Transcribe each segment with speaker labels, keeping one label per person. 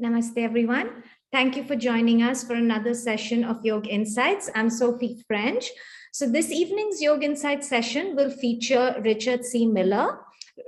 Speaker 1: Namaste, everyone. Thank you for joining us for another session of Yoga Insights. I'm Sophie French. So this evening's Yoga Insights session will feature Richard C. Miller.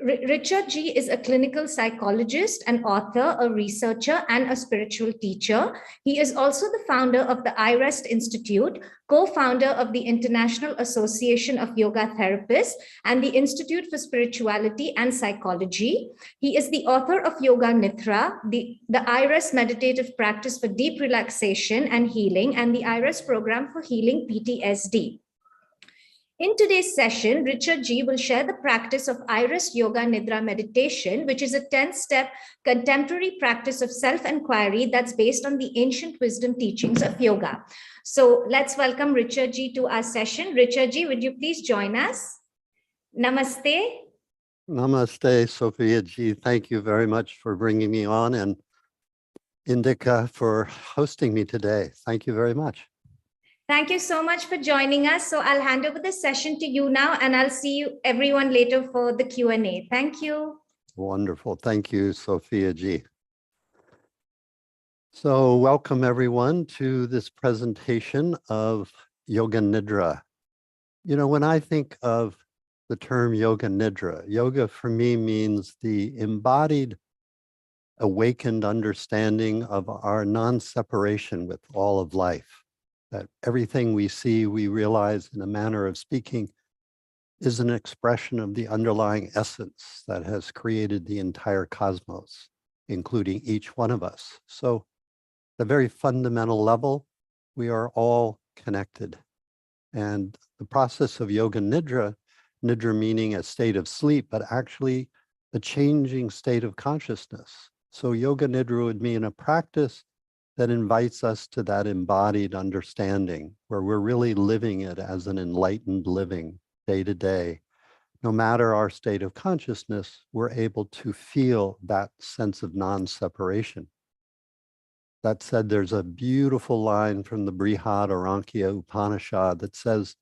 Speaker 1: Richard G. is a clinical psychologist, an author, a researcher, and a spiritual teacher. He is also the founder of the iRest Institute, co-founder of the International Association of Yoga Therapists and the Institute for Spirituality and Psychology. He is the author of Yoga Nidra, the iRest meditative practice for deep relaxation and healing, and the iRest program for healing PTSD. In today's session, Richard G. will share the practice of iRest Yoga Nidra Meditation, which is a 10-step contemporary practice of self-inquiry that's based on the ancient wisdom teachings of yoga. So let's welcome Richard G. to our session. Richard G., would you please join us? Namaste.
Speaker 2: Namaste, Sophia G. Thank you very much for bringing me on, and Indica for hosting me today. Thank you very much.
Speaker 1: Thank you so much for joining us. So I'll hand over the session to you now, and I'll see you everyone later for the Q&A. Thank you.
Speaker 2: Wonderful. Thank you, Sophia G. So welcome everyone to this presentation of Yoga Nidra. You know, when I think of the term Yoga Nidra, yoga for me means the embodied, awakened understanding of our non-separation with all of life. That everything we see, we realize in a manner of speaking, is an expression of the underlying essence that has created the entire cosmos, including each one of us. So at a very fundamental level, we are all connected. And the process of Yoga Nidra, Nidra meaning a state of sleep, but actually a changing state of consciousness. So Yoga Nidra would mean a practice that invites us to that embodied understanding where we're really living it as an enlightened living day to day. No matter our state of consciousness, we're able to feel that sense of non-separation. That said, there's a beautiful line from the Brihadaranyaka Upanishad that says,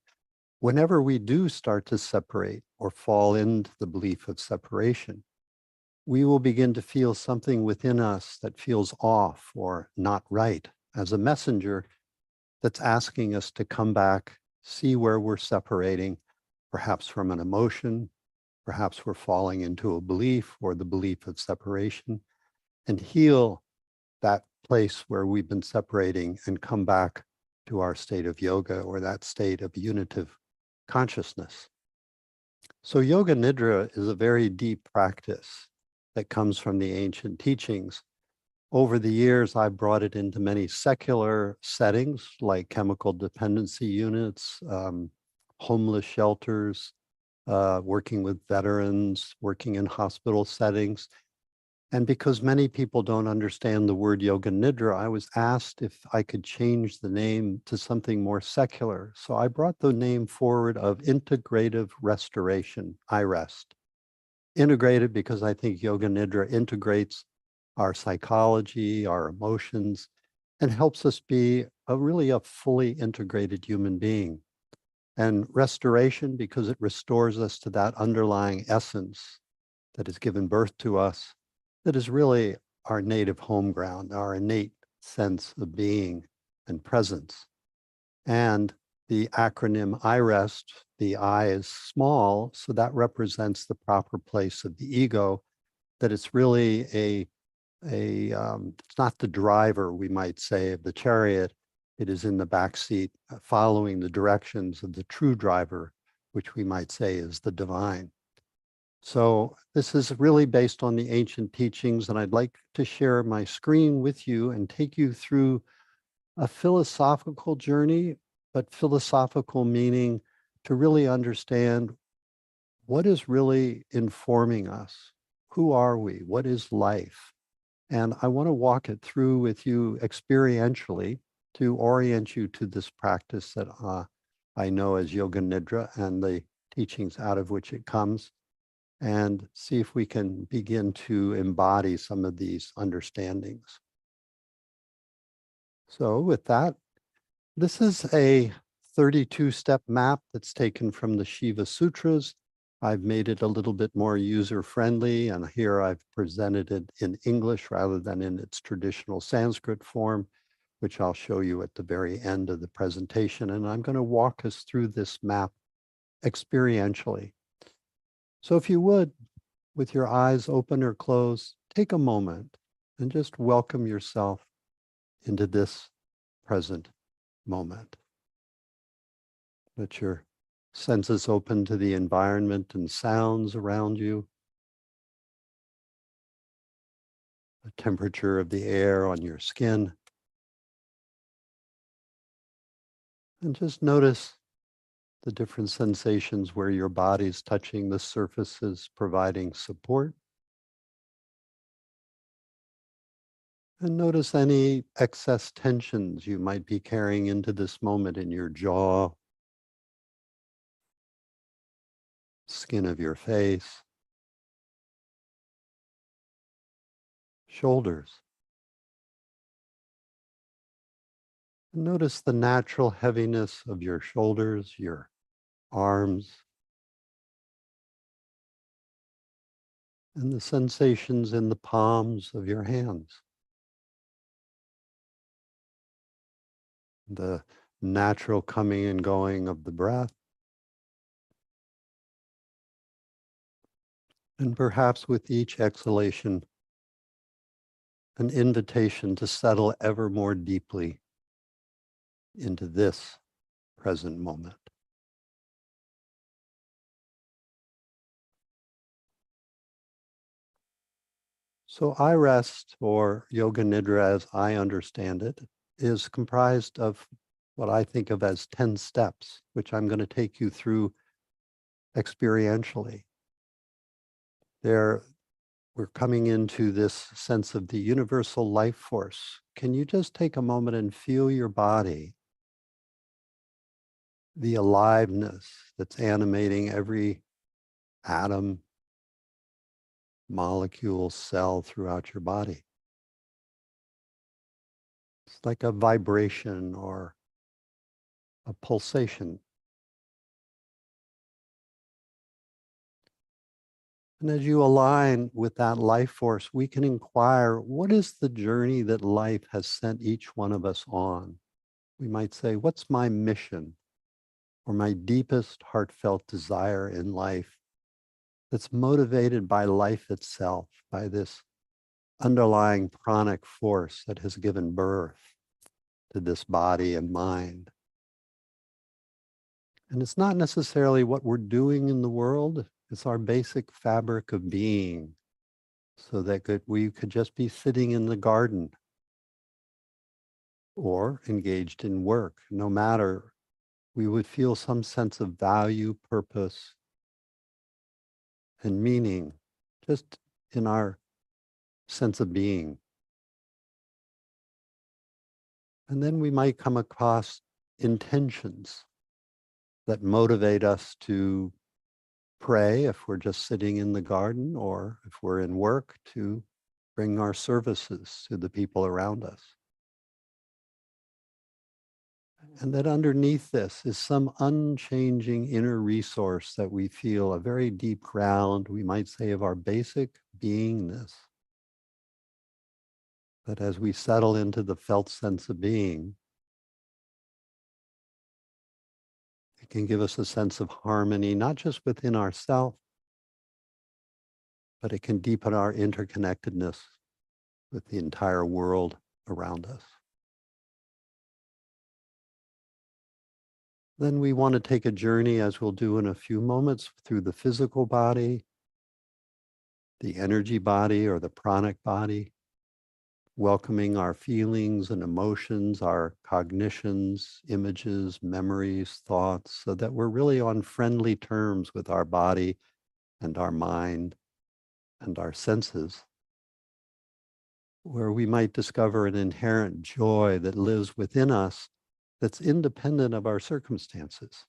Speaker 2: whenever we do start to separate or fall into the belief of separation, we will begin to feel something within us that feels off or not right as a messenger that's asking us to come back, see where we're separating, perhaps from an emotion, perhaps we're falling into a belief or the belief of separation, and heal that place where we've been separating and come back to our state of yoga or that state of unitive consciousness. So Yoga Nidra is a very deep practice that comes from the ancient teachings. Over the years, I've brought it into many secular settings like chemical dependency units, homeless shelters, working with veterans, working in hospital settings. And because many people don't understand the word Yoga Nidra, I was asked if I could change the name to something more secular. So I brought the name forward of integrative restoration, iRest. Integrated because I think Yoga Nidra integrates our psychology, our emotions, and helps us be really a fully integrated human being. And restoration because it restores us to that underlying essence that has given birth to us, that is really our native home ground, our innate sense of being and presence. And the acronym iRest, the I is small, so that represents the proper place of the ego, that it's really it's not the driver, we might say, of the chariot. It is in the back seat, following the directions of the true driver, which we might say is the divine. So this is really based on the ancient teachings, and I'd like to share my screen with you and take you through a philosophical journey, but philosophical meaning to really understand what is really informing us. Who are we? What is life? And I want to walk it through with you experientially to orient you to this practice that I know as Yoga Nidra and the teachings out of which it comes, and see if we can begin to embody some of these understandings. So with that, this is a 32-step map that's taken from the Shiva Sutras. I've made it a little bit more user-friendly, and here I've presented it in English rather than in its traditional Sanskrit form, which I'll show you at the very end of the presentation. And I'm going to walk us through this map experientially. So if you would, with your eyes open or closed, take a moment and just welcome yourself into this present moment. Let your senses open to the environment and sounds around you, the temperature of the air on your skin, and just notice the different sensations where your body's touching the surfaces, providing support. And notice any excess tensions you might be carrying into this moment in your jaw, skin of your face, shoulders. And notice the natural heaviness of your shoulders, your arms, and the sensations in the palms of your hands. The natural coming and going of the breath. And perhaps with each exhalation, an invitation to settle ever more deeply into this present moment. So iRest, or Yoga Nidra as I understand it, is comprised of what I think of as 10 steps, which I'm going to take you through experientially. We're coming into this sense of the universal life force. Can you just take a moment and feel your body, the aliveness that's animating every atom, molecule, cell throughout your body? It's like a vibration or a pulsation. And as you align with that life force, we can inquire, what is the journey that life has sent each one of us on? We might say, what's my mission or my deepest heartfelt desire in life that's motivated by life itself, by this underlying pranic force that has given birth to this body and mind? And it's not necessarily what we're doing in the world, it's our basic fabric of being, so that we could just be sitting in the garden or engaged in work. No matter, we would feel some sense of value, purpose, and meaning just in our sense of being. And then we might come across intentions that motivate us to pray if we're just sitting in the garden, or if we're in work, to bring our services to the people around us. And that underneath this is some unchanging inner resource that we feel, a very deep ground, we might say, of our basic beingness. That as we settle into the felt sense of being, it can give us a sense of harmony, not just within ourselves, but it can deepen our interconnectedness with the entire world around us. Then we want to take a journey, as we'll do in a few moments, through the physical body, the energy body or the pranic body, welcoming our feelings and emotions, our cognitions, images, memories, thoughts, so that we're really on friendly terms with our body and our mind and our senses, where we might discover an inherent joy that lives within us that's independent of our circumstances,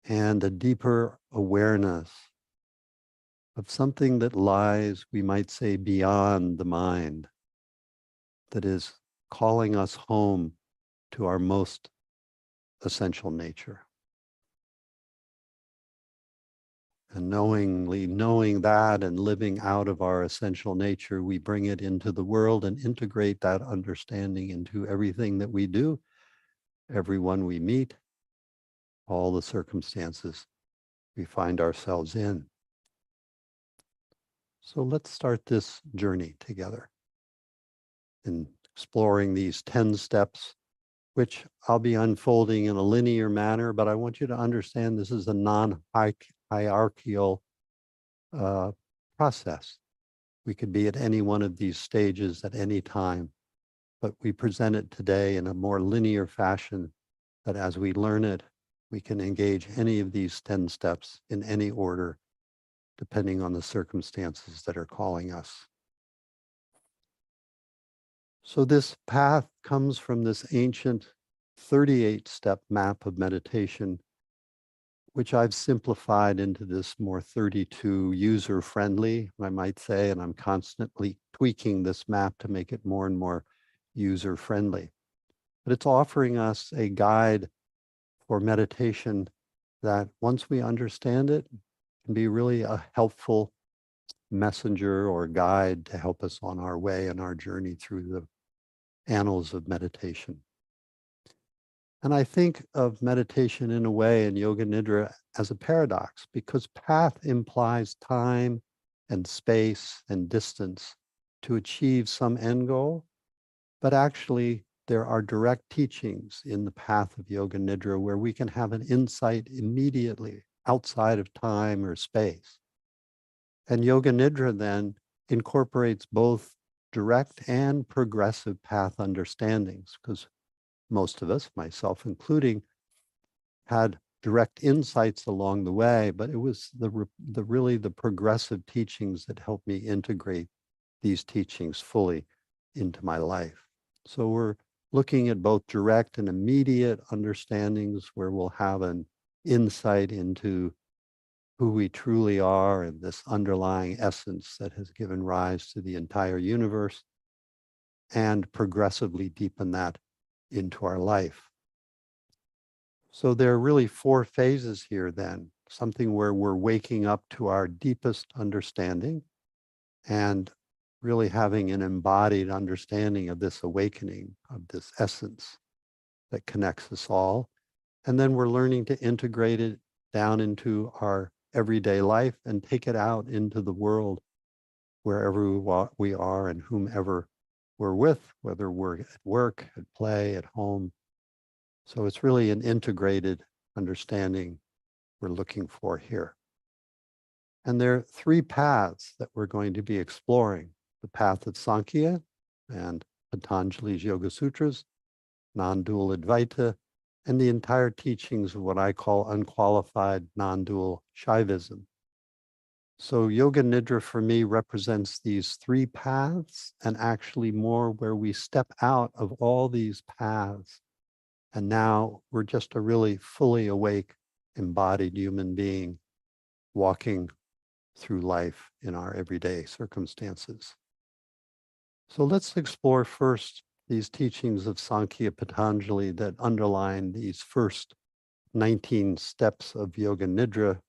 Speaker 2: and a deeper awareness of something that lies, we might say, beyond the mind, that is calling us home to our most essential nature. And knowingly knowing that and living out of our essential nature, we bring it into the world and integrate that understanding into everything that we do, everyone we meet, all the circumstances we find ourselves in. So let's start this journey together in exploring these 10 steps, which I'll be unfolding in a linear manner, but I want you to understand this is a non-hierarchical process. We could be at any one of these stages at any time, but we present it today in a more linear fashion that as we learn it, we can engage any of these 10 steps in any order, depending on the circumstances that are calling us. So this path comes from this ancient 38-step map of meditation, which I've simplified into this more 32 user-friendly, I might say, and I'm constantly tweaking this map to make it more and more user-friendly. But it's offering us a guide for meditation that once we understand it, can be really a helpful messenger or guide to help us on our way and our journey through the annals of meditation. And I think of meditation in a way in Yoga Nidra as a paradox, because path implies time and space and distance to achieve some end goal. But actually, there are direct teachings in the path of Yoga Nidra where we can have an insight immediately outside of time or space. And Yoga Nidra then incorporates both direct and progressive path understandings, because most of us, myself including, had direct insights along the way, but it was really the progressive teachings that helped me integrate these teachings fully into my life. So we're looking at both direct and immediate understandings where we'll have an insight into who we truly are and this underlying essence that has given rise to the entire universe, and progressively deepen that into our life. So there are really 4 phases here then, something where we're waking up to our deepest understanding and really having an embodied understanding of this awakening, of this essence that connects us all. And then we're learning to integrate it down into our everyday life and take it out into the world wherever we are and whomever we're with, whether we're at work, at play, at home. So it's really an integrated understanding we're looking for here. And there are 3 paths that we're going to be exploring: the path of Sankhya and Patanjali's Yoga Sutras, nondual Advaita, and the entire teachings of what I call unqualified nondual Shaivism. So Yoga Nidra for me represents these 3 paths, and actually more where we step out of all these paths. And now we're just a really fully awake, embodied human being walking through life in our everyday circumstances. So let's explore first these teachings of Sankhya Patanjali that underline these first 19 steps of Yoga Nidra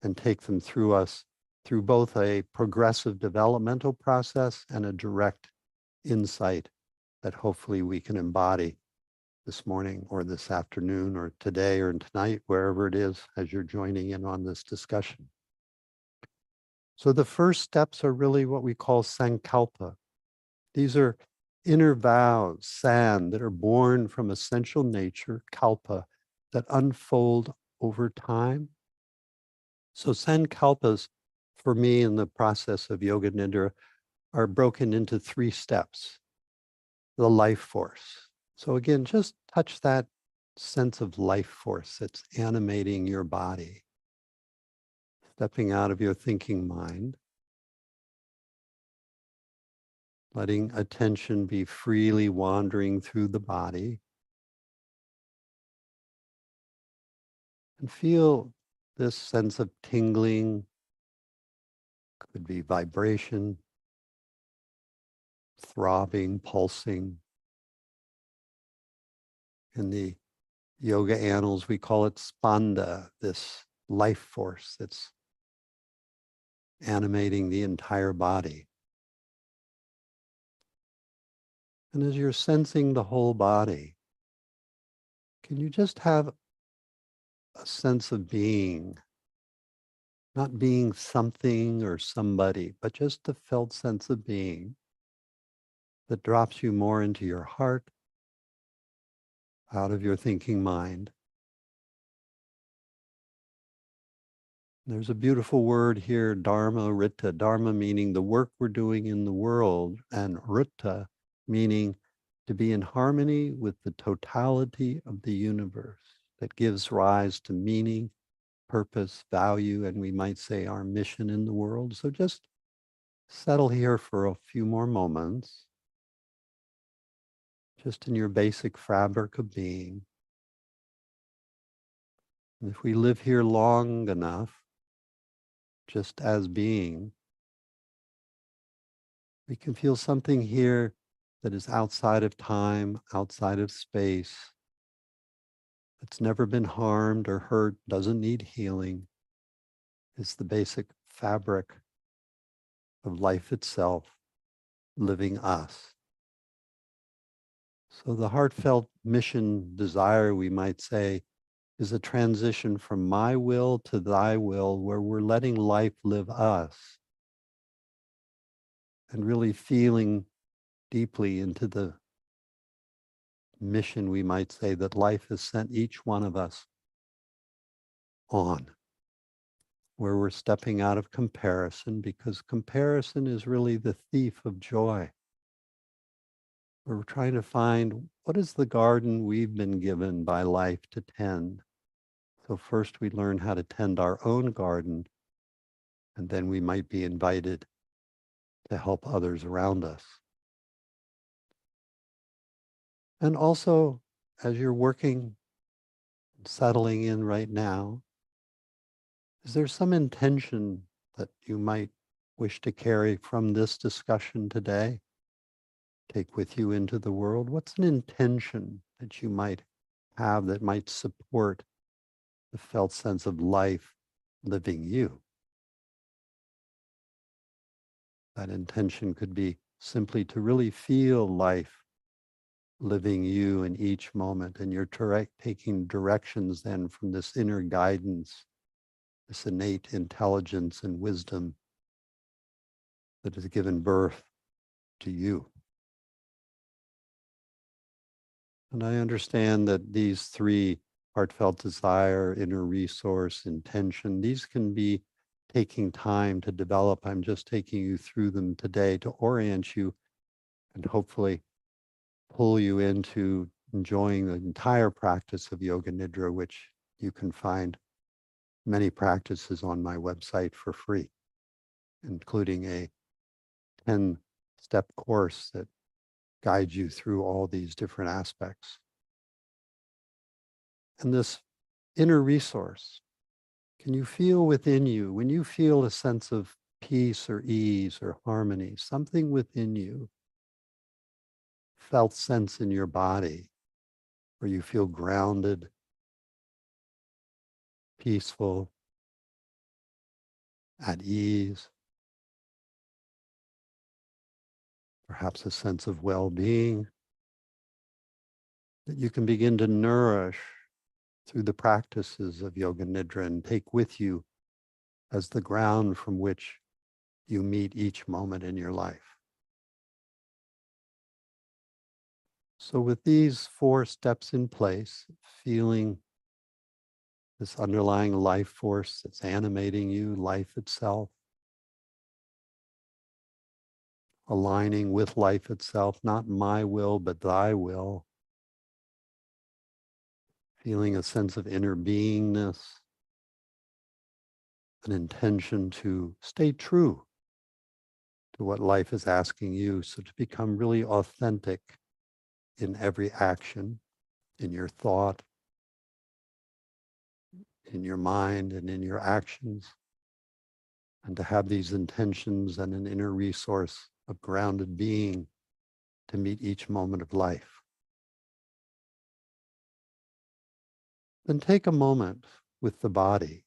Speaker 2: and take them through us through both a progressive developmental process and a direct insight that hopefully we can embody this morning or this afternoon or today or tonight, wherever it is as you're joining in on this discussion. So the first steps are really what we call sankalpa. These are inner vows, san, that are born from essential nature, kalpa, that unfold over time. So sankalpas, for me in the process of Yoga Nidra, are broken into 3 steps. The life force. So again, just touch that sense of life force that's animating your body, stepping out of your thinking mind, letting attention be freely wandering through the body, and feel this sense of tingling, could be vibration, throbbing, pulsing. In the yoga annals, we call it spanda, this life force that's animating the entire body. And as you're sensing the whole body, can you just have a sense of being, not being something or somebody, but just a felt sense of being that drops you more into your heart, out of your thinking mind. There's a beautiful word here, dharma, ritta. Dharma meaning the work we're doing in the world, and ritta meaning to be in harmony with the totality of the universe that gives rise to meaning, purpose, value, and we might say our mission in the world. So just settle here for a few more moments, just in your basic fabric of being. And if we live here long enough, just as being, we can feel something here that is outside of time, outside of space, that's never been harmed or hurt, doesn't need healing. It's the basic fabric of life itself, living us. So the heartfelt mission desire, we might say, is a transition from my will to thy will, where we're letting life live us and really feeling deeply into the mission, we might say, that life has sent each one of us on, where we're stepping out of comparison, because comparison is really the thief of joy. We're trying to find, what is the garden we've been given by life to tend? So first we learn how to tend our own garden, and then we might be invited to help others around us. And also, as you're working, settling in right now, is there some intention that you might wish to carry from this discussion today? Take with you into the world? What's an intention that you might have that might support the felt sense of life living you? That intention could be simply to really feel life living you in each moment, and you're taking directions then from this inner guidance, this innate intelligence and wisdom that has given birth to you. And I understand that these three, heartfelt desire, inner resource, intention, these can be taking time to develop. I'm just taking you through them today to orient you and hopefully pull you into enjoying the entire practice of Yoga Nidra, which you can find many practices on my website for free, including a 10-step course that guides you through all these different aspects. And this inner resource, can you feel within you, when you feel a sense of peace or ease or harmony, something within you, felt sense in your body, where you feel grounded, peaceful, at ease, perhaps a sense of well-being that you can begin to nourish through the practices of Yoga Nidra and take with you as the ground from which you meet each moment in your life. So with these 4 steps in place, feeling this underlying life force that's animating you, life itself, aligning with life itself, not my will, but thy will, feeling a sense of inner beingness, an intention to stay true to what life is asking you, so to become really authentic in every action, in your thought, in your mind, and in your actions, and to have these intentions and an inner resource of grounded being to meet each moment of life. Then take a moment with the body.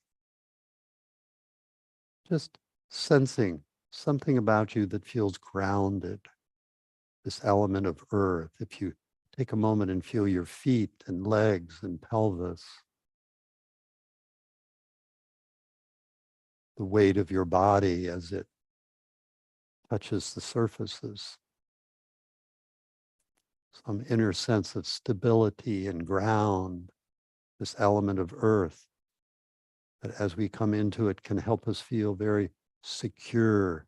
Speaker 2: Just sensing something about you that feels grounded, this element of earth. If you take a moment and feel your feet and legs and pelvis, the weight of your body as it touches the surfaces, some inner sense of stability and ground, this element of earth that as we come into it can help us feel very secure,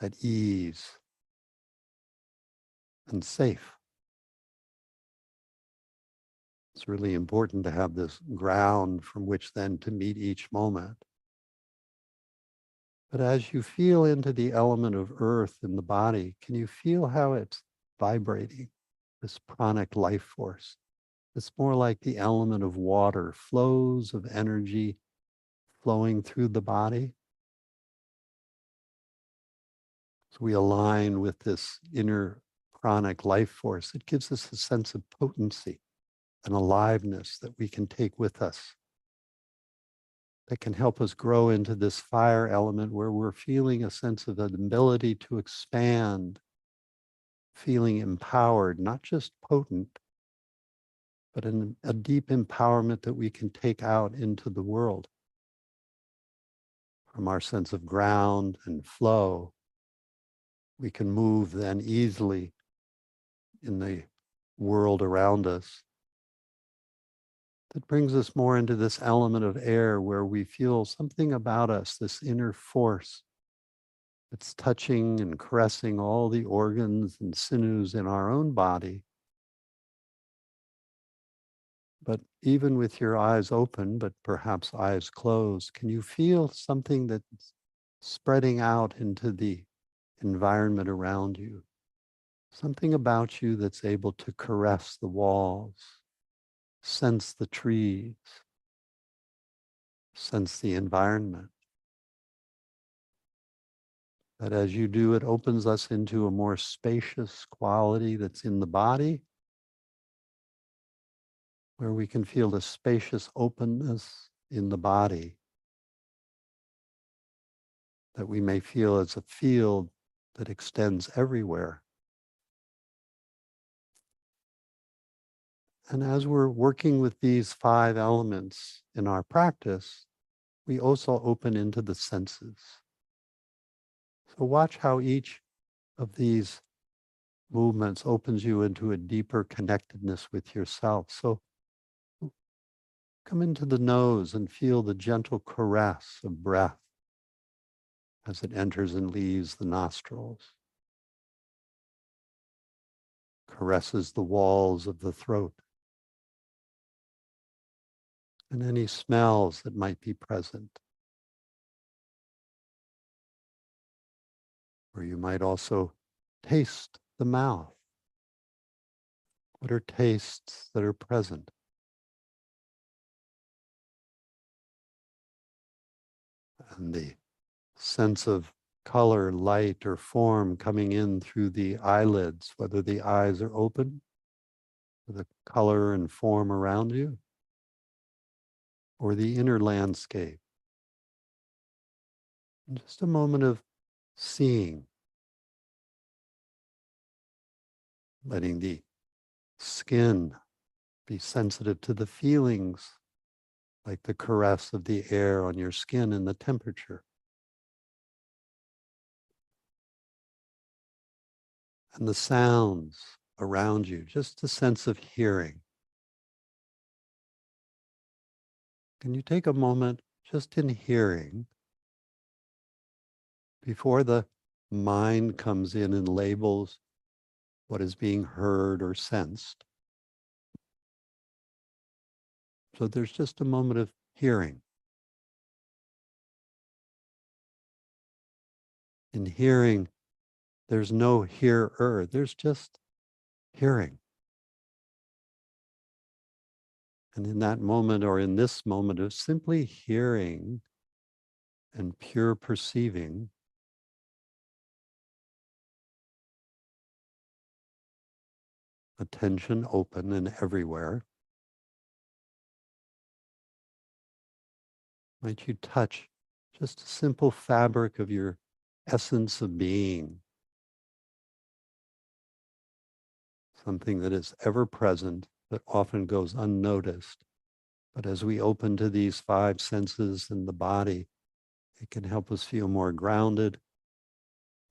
Speaker 2: at ease, and safe. It's really important to have this ground from which then to meet each moment. But as you feel into the element of earth in the body, can you feel how it's vibrating, this pranic life force? It's more like the element of water, flows of energy flowing through the body. So we align with this inner pranic life force. It gives us a sense of potency and aliveness that we can take with us, that can help us grow into this fire element where we're feeling a sense of an ability to expand, feeling empowered, not just potent, but a deep empowerment that we can take out into the world. From our sense of ground and flow, we can move then easily in the world around us. That brings us more into this element of air where we feel something about us, this inner force that's touching and caressing all the organs and sinews in our own body. But even with your eyes open, but perhaps eyes closed, can you feel something that's spreading out into the environment around you? Something about you that's able to caress the walls, sense the trees, sense the environment. That as you do, it opens us into a more spacious quality that's in the body, where we can feel the spacious openness in the body that we may feel as a field that extends everywhere. And as we're working with these 5 elements in our practice, we also open into the senses. So watch how each of these movements opens you into a deeper connectedness with yourself. So come into the nose and feel the gentle caress of breath as it enters and leaves the nostrils, caresses the walls of the throat, and any smells that might be present. Or you might also taste the mouth. What are tastes that are present? And the sense of color, light, or form coming in through the eyelids, whether the eyes are open, the color and form around you, or the inner landscape. And just a moment of seeing, letting the skin be sensitive to the feelings, like the caress of the air on your skin and the temperature. And the sounds around you, just a sense of hearing. Can you take a moment just in hearing before the mind comes in and labels what is being heard or sensed? So there's just a moment of hearing. In hearing, there's no hearer, there's just hearing. And in that moment, or in this moment of simply hearing and pure perceiving, attention open and everywhere, might you touch just a simple fabric of your essence of being, something that is ever present, but often goes unnoticed. But as we open to these five senses in the body, it can help us feel more grounded,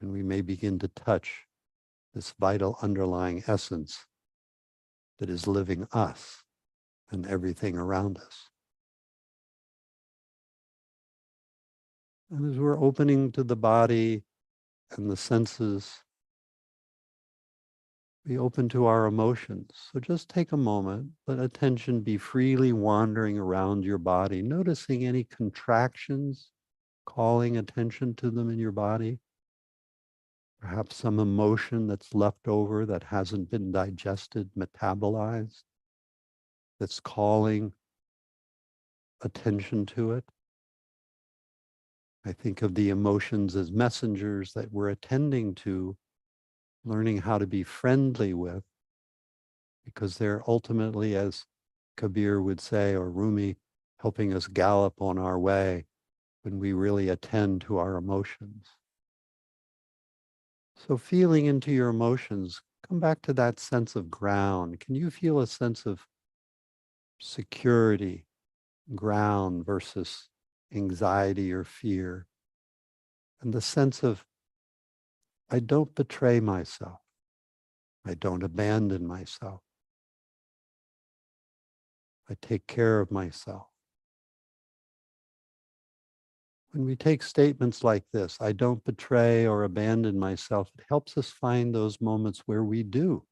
Speaker 2: and we may begin to touch this vital underlying essence that is living us and everything around us. And as we're opening to the body and the senses, we open to our emotions. So just take a moment, let attention be freely wandering around your body, noticing any contractions, calling attention to them in your body. Perhaps some emotion that's left over that hasn't been digested, metabolized, that's calling attention to it. I think of the emotions as messengers that we're attending to, learning how to be friendly with, because they're ultimately, as Kabir would say, or Rumi, helping us gallop on our way when we really attend to our emotions. So feeling into your emotions, come back to that sense of ground. Can you feel a sense of security, ground versus anxiety or fear? And the sense of, I don't betray myself. I don't abandon myself. I take care of myself. When we take statements like this, I don't betray or abandon myself, it helps us find those moments where we do.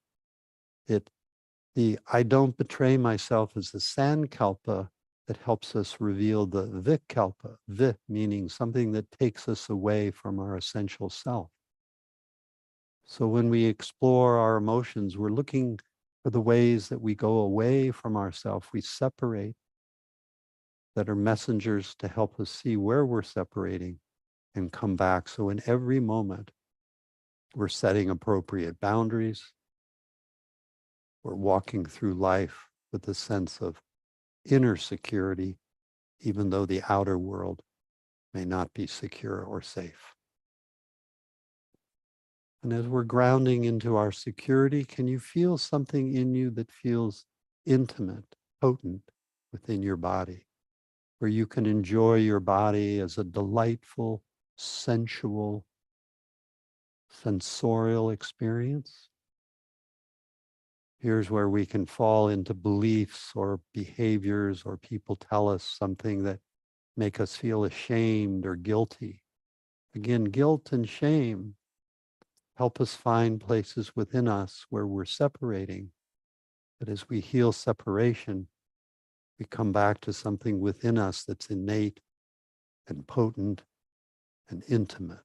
Speaker 2: The I don't betray myself is the sankalpa that helps us reveal the vikalpa, vi meaning something that takes us away from our essential self. So when we explore our emotions, we're looking for the ways that we go away from ourself, we separate, that are messengers to help us see where we're separating and come back. So in every moment, we're setting appropriate boundaries. We're walking through life with a sense of inner security, even though the outer world may not be secure or safe. And as we're grounding into our security, can you feel something in you that feels intimate, potent within your body, where you can enjoy your body as a delightful, sensual, sensorial experience? Here's where we can fall into beliefs or behaviors, or people tell us something that make us feel ashamed or guilty. Again, guilt and shame help us find places within us where we're separating. But as we heal separation, we come back to something within us that's innate and potent and intimate.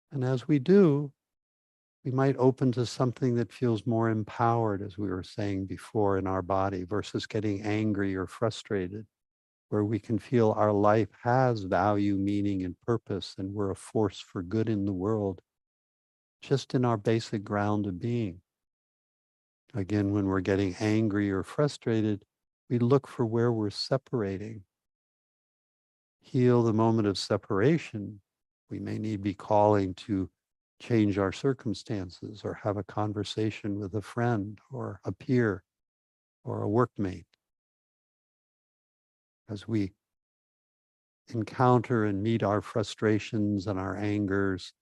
Speaker 2: And as we do, we might open to something that feels more empowered, as we were saying before, in our body versus getting angry or frustrated, where we can feel our life has value, meaning, and purpose, and we're a force for good in the world, just in our basic ground of being. Again, when we're getting angry or frustrated, we look for where we're separating. Heal the moment of separation. We may need be calling to change our circumstances or have a conversation with a friend or a peer or a workmate. As we encounter and meet our frustrations and our angers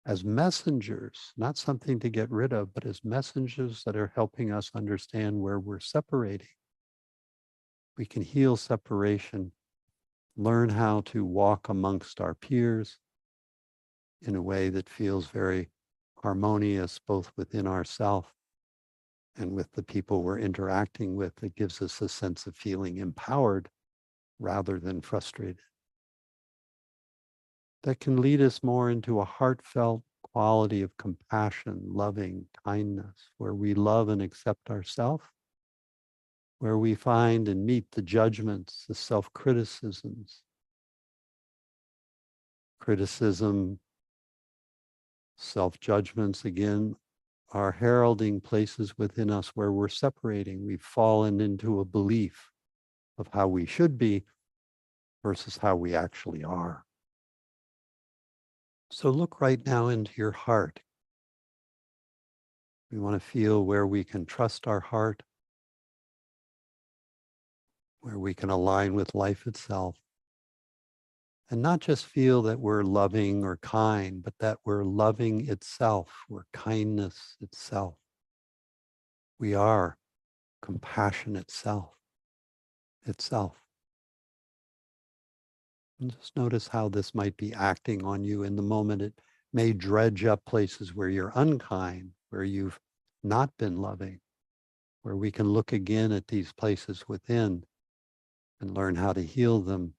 Speaker 2: as messengers, not something to get rid of, but as messengers that are helping us understand where we're separating. We can heal separation, learn how to walk amongst our peers in a way that feels very harmonious, both within ourselves and with the people we're interacting with. That gives us a sense of feeling empowered rather than frustrated. That can lead us more into a heartfelt quality of compassion, loving, kindness, where we love and accept ourselves, where we find and meet the judgments, the self-criticisms. Criticism, self-judgments, again, are heralding places within us where we're separating. We've fallen into a belief of how we should be, versus how we actually are. So look right now into your heart. We want to feel where we can trust our heart, where we can align with life itself, and not just feel that we're loving or kind, but that we're loving itself, we're kindness itself. We are compassion itself. And just notice how this might be acting on you in the moment. It may dredge up places where you're unkind, where you've not been loving, where we can look again at these places within and learn how to heal them.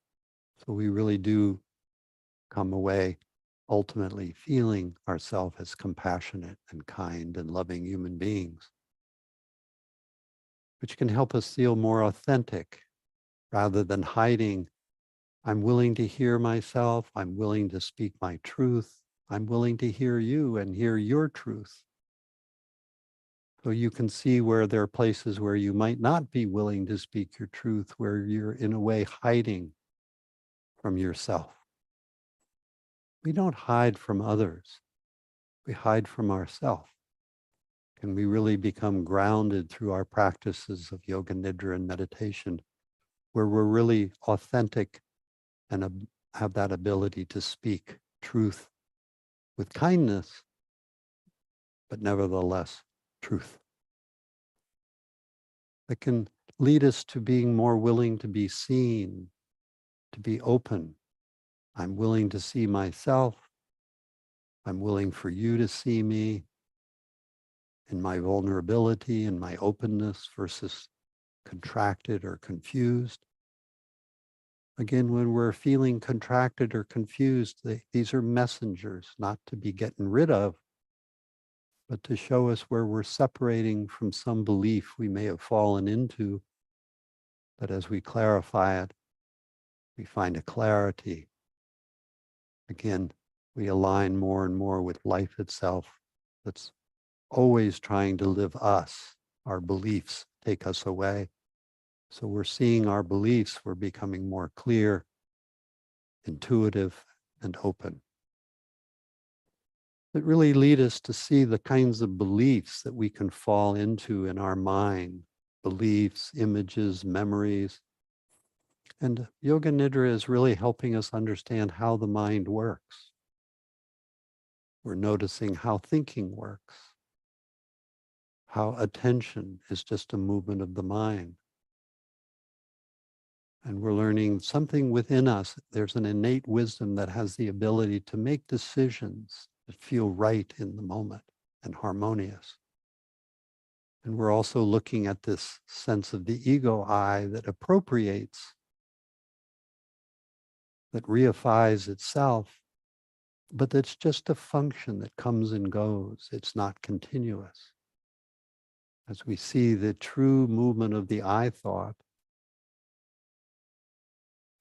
Speaker 2: So we really do come away ultimately feeling ourselves as compassionate and kind and loving human beings, which can help us feel more authentic rather than hiding. I'm willing to hear myself. I'm willing to speak my truth. I'm willing to hear you and hear your truth. So you can see where there are places where you might not be willing to speak your truth, where you're in a way hiding from yourself. We don't hide from others. We hide from ourselves. Can we really become grounded through our practices of yoga nidra and meditation, where we're really authentic and have that ability to speak truth with kindness, but nevertheless truth. That can lead us to being more willing to be seen, to be open. I'm willing to see myself. I'm willing for you to see me in my vulnerability and my openness versus contracted or confused. Again, when we're feeling contracted or confused, these are messengers, not to be getting rid of, but to show us where we're separating from some belief we may have fallen into. But as we clarify it, we find a clarity. Again, we align more and more with life itself that's always trying to live us. Our beliefs take us away. So we're seeing our beliefs, we're becoming more clear, intuitive, and open. That really lead us to see the kinds of beliefs that we can fall into in our mind, beliefs, images, memories. And Yoga Nidra is really helping us understand how the mind works. We're noticing how thinking works, how attention is just a movement of the mind. And we're learning something within us. There's an innate wisdom that has the ability to make decisions that feel right in the moment and harmonious. And we're also looking at this sense of the ego I that appropriates, that reifies itself, but that's just a function that comes and goes. It's not continuous. As we see the true movement of the I thought,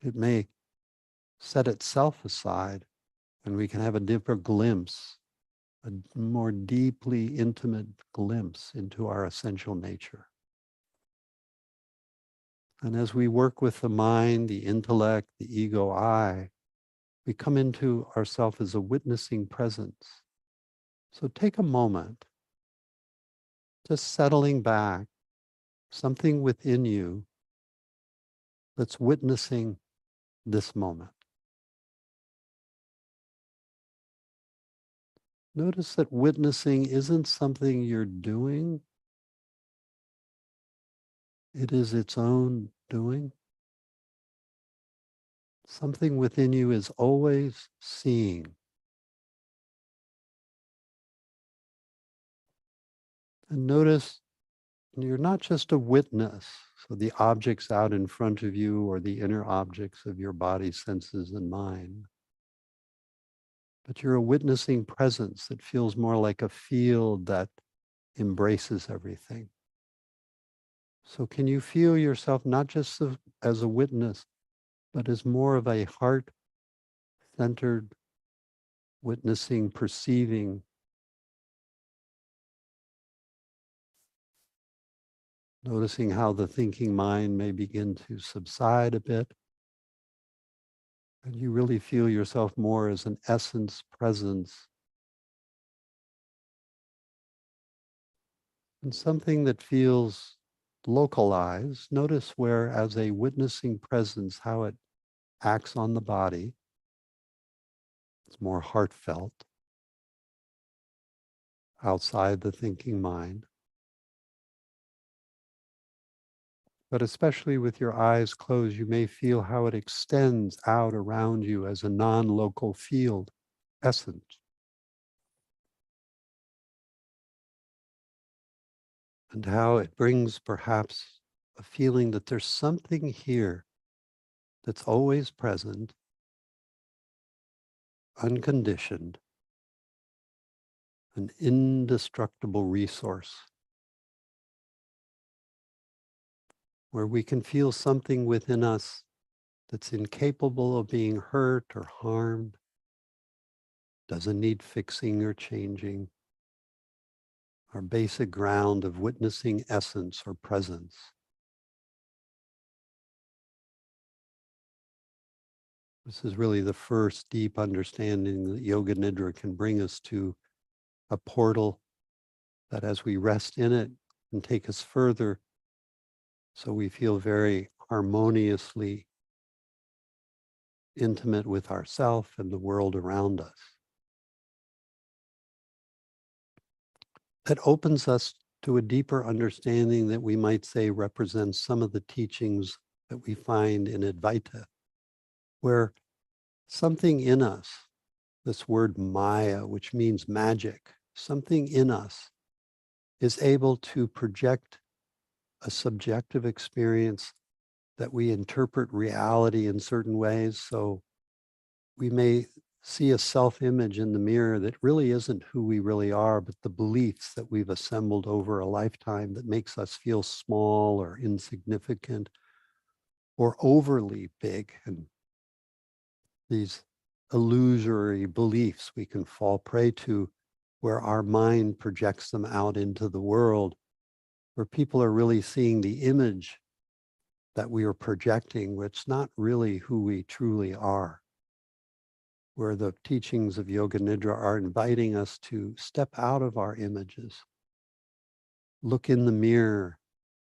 Speaker 2: it may set itself aside and we can have a deeper glimpse, a more deeply intimate glimpse into our essential nature. And as we work with the mind, the intellect, the ego I, we come into ourselves as a witnessing presence. So take a moment, just settling back, something within you that's witnessing this moment. Notice that witnessing isn't something you're doing. It is its own doing. Something within you is always seeing. And notice you're not just a witness, so the objects out in front of you or the inner objects of your body, senses, and mind, but you're a witnessing presence that feels more like a field that embraces everything. So can you feel yourself not just as a witness, but as more of a heart-centered, witnessing, perceiving, noticing how the thinking mind may begin to subside a bit, And you really feel yourself more as an essence presence and something that feels localized. Notice where, as a witnessing presence, how it acts on the body. It's more heartfelt, outside the thinking mind. But especially with your eyes closed, you may feel how it extends out around you as a non-local field, essence. And how it brings perhaps a feeling that there's something here that's always present, unconditioned, an indestructible resource, where we can feel something within us that's incapable of being hurt or harmed, doesn't need fixing or changing, our basic ground of witnessing essence or presence. This is really the first deep understanding that Yoga Nidra can bring us to, a portal that as we rest in it can take us further, so we feel very harmoniously intimate with ourself and the world around us. That opens us to a deeper understanding that we might say represents some of the teachings that we find in Advaita, where something in us, this word Maya, which means magic, something in us is able to project a subjective experience that we interpret reality in certain ways. So we may see a self-image in the mirror that really isn't who we really are, but the beliefs that we've assembled over a lifetime that makes us feel small or insignificant or overly big. And these illusory beliefs we can fall prey to, where our mind projects them out into the world, where people are really seeing the image that we are projecting, which is not really who we truly are. Where the teachings of Yoga Nidra are inviting us to step out of our images, look in the mirror,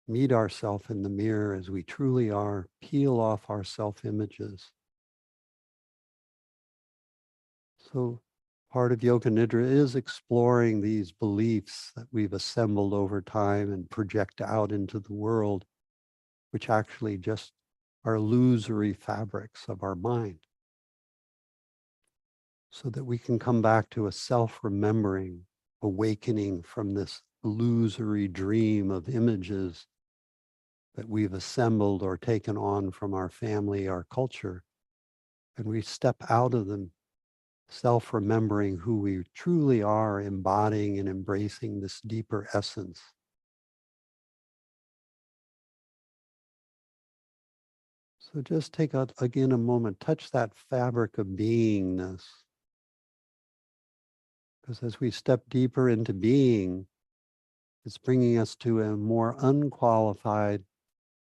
Speaker 2: meet ourselves in the mirror as we truly are, peel off our self-images. So part of Yoga Nidra is exploring these beliefs that we've assembled over time and project out into the world, which actually just are illusory fabrics of our mind, so that we can come back to a self-remembering, awakening from this illusory dream of images that we've assembled or taken on from our family, our culture. And we step out of them, self-remembering who we truly are, embodying and embracing this deeper essence. So just take out again a moment, touch that fabric of beingness. Because as we step deeper into being, it's bringing us to a more unqualified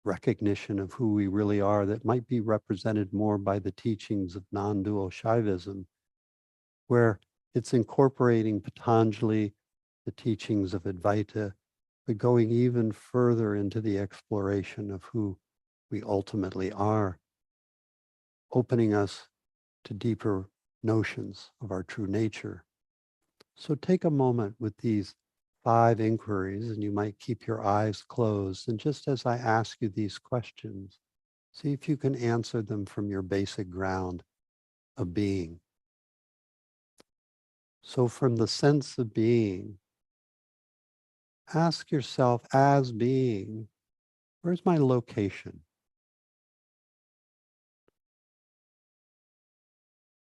Speaker 2: recognition of who we really are that might be represented more by the teachings of nondual Shaivism, where it's incorporating Patanjali, the teachings of Advaita, but going even further into the exploration of who we ultimately are, opening us to deeper notions of our true nature. So take a moment with these 5 inquiries, and you might keep your eyes closed. And just as I ask you these questions, see if you can answer them from your basic ground of being. So from the sense of being, ask yourself, as being, where's my location?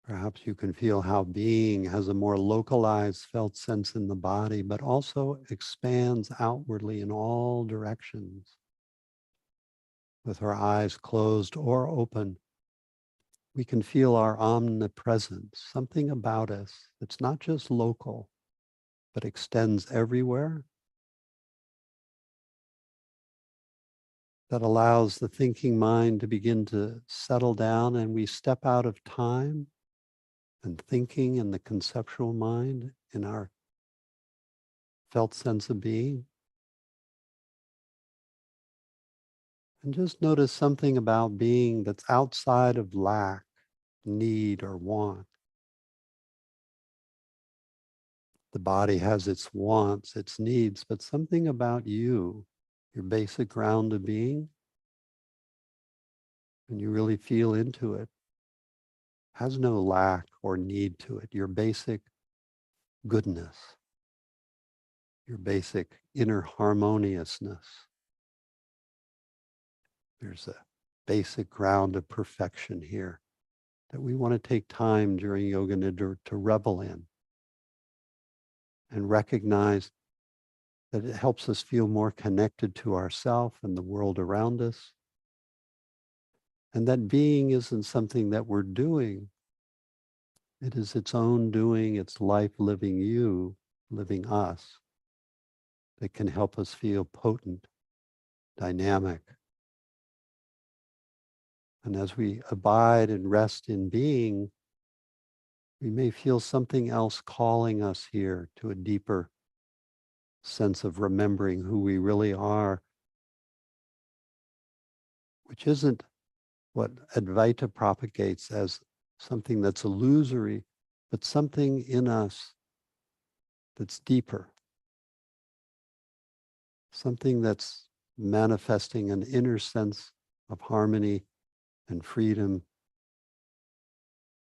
Speaker 2: Perhaps you can feel how being has a more localized felt sense in the body, but also expands outwardly in all directions. With our eyes closed or open, we can feel our omnipresence, something about us that's not just local, but extends everywhere. that allows the thinking mind to begin to settle down, and we step out of time and thinking in the conceptual mind in our felt sense of being. And just notice something about being that's outside of lack, need, or want. The body has its wants, its needs, but something about you, your basic ground of being, when you really feel into it, has no lack or need to it. Your basic goodness, your basic inner harmoniousness. There's a basic ground of perfection here that we want to take time during Yoga Nidra to revel in and recognize that it helps us feel more connected to ourselves and the world around us. And that being isn't something that we're doing. It is its own doing, its life living you, living us, that can help us feel potent, dynamic. And as we abide and rest in being, we may feel something else calling us here to a deeper sense of remembering who we really are, which isn't what Advaita propagates as something that's illusory, but something in us that's deeper, something that's manifesting an inner sense of harmony and freedom,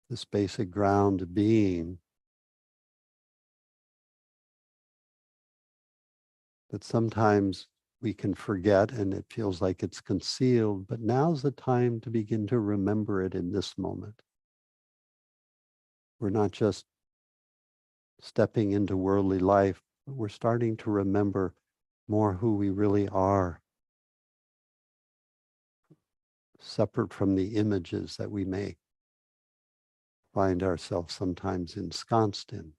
Speaker 2: this basic ground of being that sometimes we can forget and it feels like it's concealed, but now's the time to begin to remember it in this moment. We're not just stepping into worldly life, but we're starting to remember more who we really are, separate from the images that we may find ourselves sometimes ensconced in.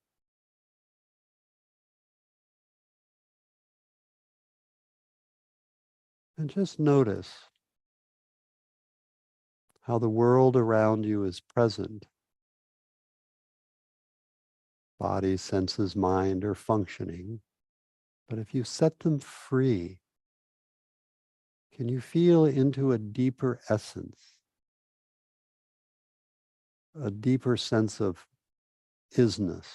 Speaker 2: And just notice how the world around you is present. Body, senses, mind are functioning. But if you set them free, can you feel into a deeper essence, a deeper sense of isness?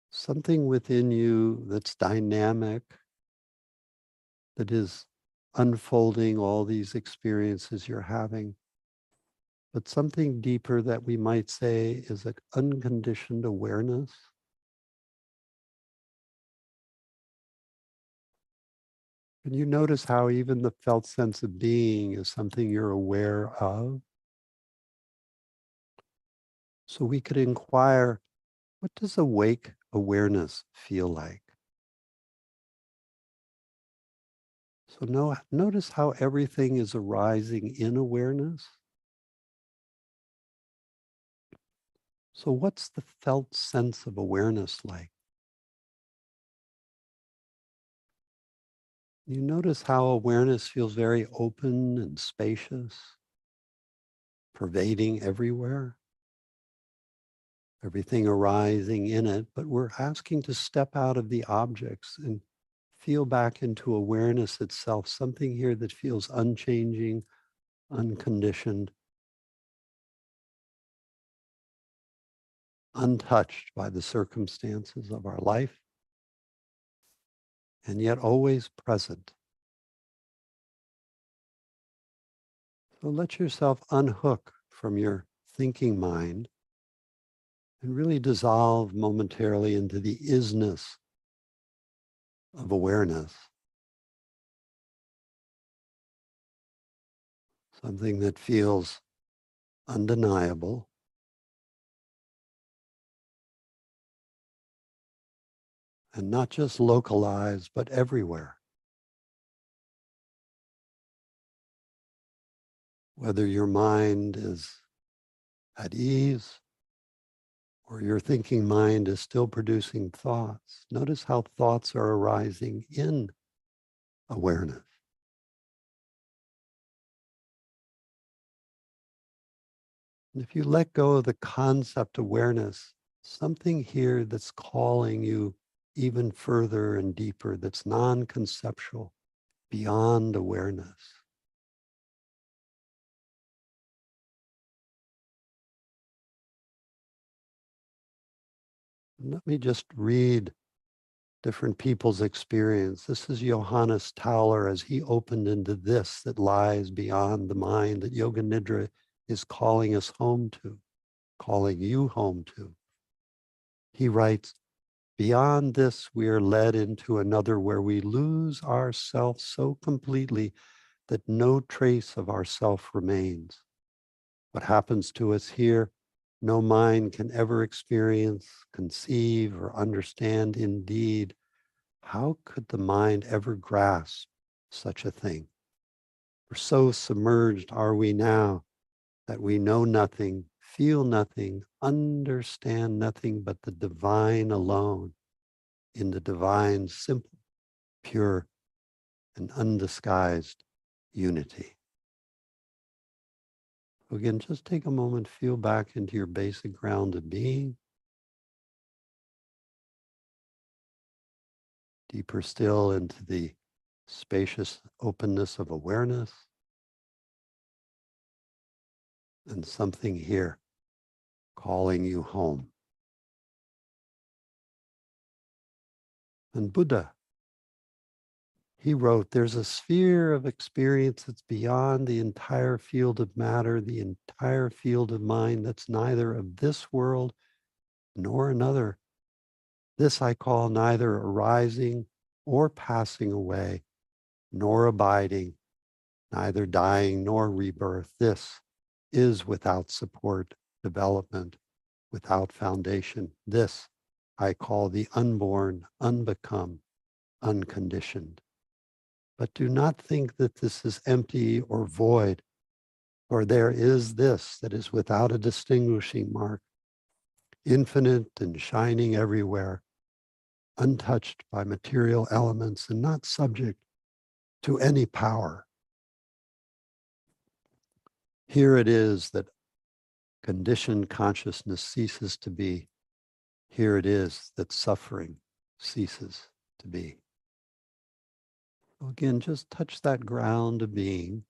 Speaker 2: Something within you that's dynamic, that is unfolding all these experiences you're having, but something deeper that we might say is an unconditioned awareness. And you notice how even the felt sense of being is something you're aware of. So we could inquire, what does awake awareness feel like? So notice how everything is arising in awareness. So what's the felt sense of awareness like? You notice how awareness feels very open and spacious, pervading everywhere, everything arising in it, but we're asking to step out of the objects and feel back into awareness itself, something here that feels unchanging, unconditioned, untouched by the circumstances of our life, and yet always present. So let yourself unhook from your thinking mind and really dissolve momentarily into the isness of awareness, something that feels undeniable, and not just localized, but everywhere. Whether your mind is at ease or your thinking mind is still producing thoughts, notice how thoughts are arising in awareness. And if you let go of the concept awareness, something here that's calling you even further and deeper, that's non-conceptual, beyond awareness. Let me just read different people's experience. This is Johannes Tauler as he opened into this that lies beyond the mind that Yoga Nidra is calling us home to, calling you home to. He writes, beyond this, we are led into another where we lose ourselves so completely that no trace of ourself remains. What happens to us here, no mind can ever experience, conceive, or understand. Indeed, how could the mind ever grasp such a thing? For so submerged are we now that we know nothing, feel nothing, understand nothing but the divine alone, in the divine, simple, pure, and undisguised unity. Again, just take a moment, feel back into your basic ground of being. Deeper still into the spacious openness of awareness. And something here calling you home. And Buddha, he wrote, there's a sphere of experience that's beyond the entire field of matter, the entire field of mind that's neither of this world nor another. This I call neither arising or passing away, nor abiding, neither dying nor rebirth. This is without support, development, without foundation. This I call the unborn, unbecome, unconditioned. But do not think that this is empty or void, for there is this that is without a distinguishing mark, infinite and shining everywhere, untouched by material elements and not subject to any power. Here it is that conditioned consciousness ceases to be. Here it is that suffering ceases to be. Again, just touch that ground of being,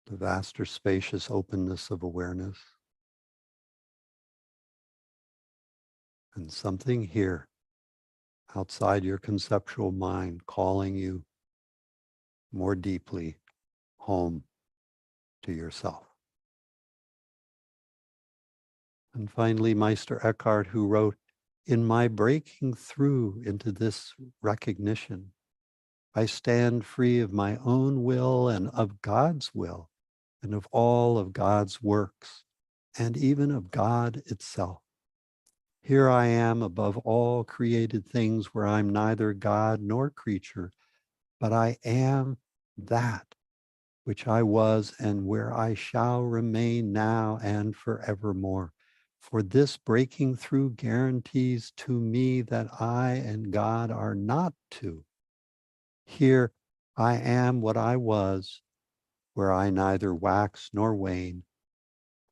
Speaker 2: the vaster, spacious openness of awareness. And something here outside your conceptual mind calling you more deeply home to yourself. And finally, Meister Eckhart, who wrote, in my breaking through into this recognition, I stand free of my own will and of God's will and of all of God's works and even of God itself. Here I am above all created things where I'm neither God nor creature, but I am that which I was and where I shall remain now and forevermore. For this breaking through guarantees to me that I and God are not two. Here I am what I was, where I neither wax nor wane.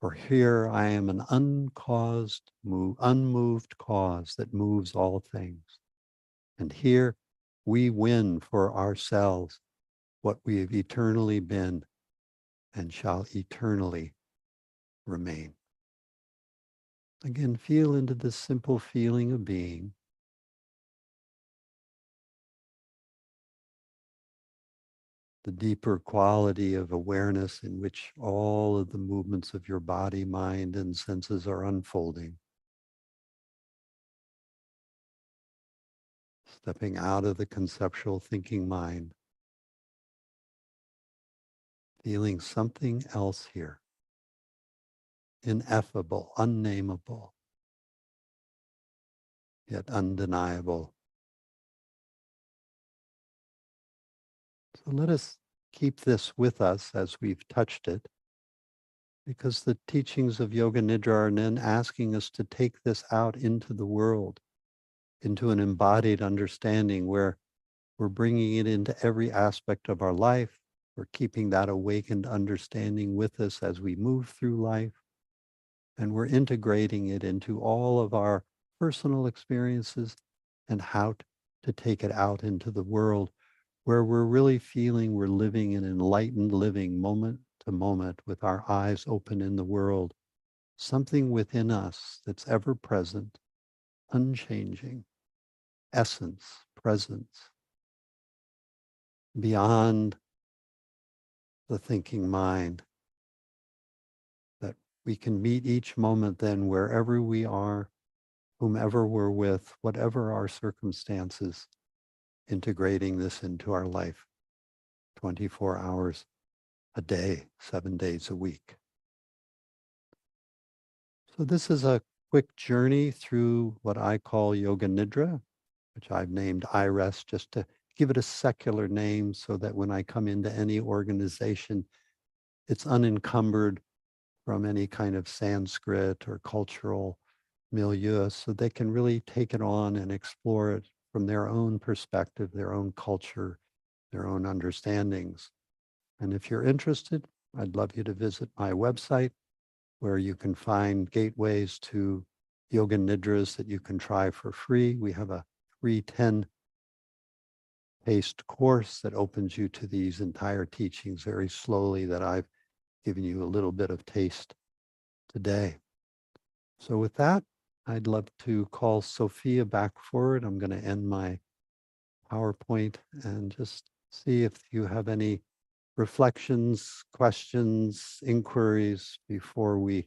Speaker 2: For here I am an uncaused, unmoved cause that moves all things. And here we win for ourselves what we have eternally been and shall eternally remain. Again, feel into this simple feeling of being. The deeper quality of awareness in which all of the movements of your body, mind, and senses are unfolding. Stepping out of the conceptual thinking mind. Feeling something else here. Ineffable, unnameable, yet undeniable. So let us keep this with us as we've touched it. because the teachings of Yoga Nidra are then asking us to take this out into the world, into an embodied understanding where we're bringing it into every aspect of our life. We're keeping that awakened understanding with us as we move through life. And we're integrating it into all of our personal experiences and how to take it out into the world where we're really feeling we're living an enlightened living moment to moment with our eyes open in the world, something within us that's ever present, unchanging, essence, presence, beyond the thinking mind, that we can meet each moment then wherever we are, whomever we're with, whatever our circumstances, integrating this into our life 24 hours a day, 7 days a week. So this is a quick journey through what I call Yoga Nidra, which I've named iRest just to give it a secular name so that when I come into any organization, it's unencumbered from any kind of Sanskrit or cultural milieu, so they can really take it on and explore it from their own perspective, their own culture, their own understandings. And if you're interested, I'd love you to visit my website where you can find gateways to yoga nidras that you can try for free. We have a free 10-paced course that opens you to these entire teachings very slowly that I've given you a little bit of taste today. So with that, I'd love to call Sophia back forward. I'm going to end my PowerPoint and just see if you have any reflections, questions, inquiries before we